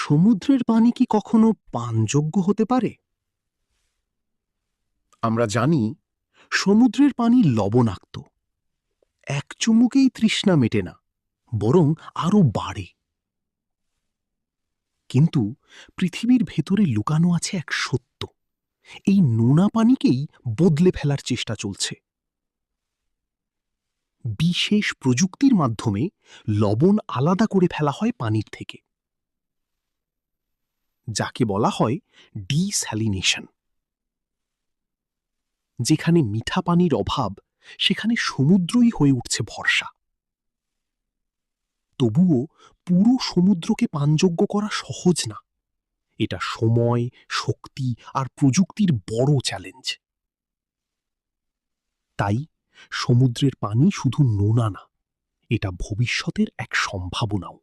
সমুদ্রের পানি কি কখনো পানযোগ্য হতে পারে? আমরা জানি সমুদ্রের পানি লবণাক্ত। এক চুমুকেই তৃষ্ণা মেটে না, বরং আরো বাড়ে। কিন্তু পৃথিবীর ভেতরে লুকানো আছে এক সত্য। এই নোনা পানিকেই বদলে ফেলার চেষ্টা চলছে। বিশেষ প্রযুক্তির মাধ্যমে লবণ আলাদা করে ফেলা হয় পানির থেকে, যাকে বলা হয় ডিস্যালিনেশন। যেখানে মিঠা পানির অভাব, সেখানে সমুদ্রই হয়ে উঠছে ভরসা। তবুও পুরো সমুদ্রকে পানযোগ্য করা সহজ না। এটা সময়, শক্তি আর প্রযুক্তির বড় চ্যালেঞ্জ। তাই সমুদ্রের পানি শুধু নোনা না, এটা ভবিষ্যতের এক সম্ভাবনাও।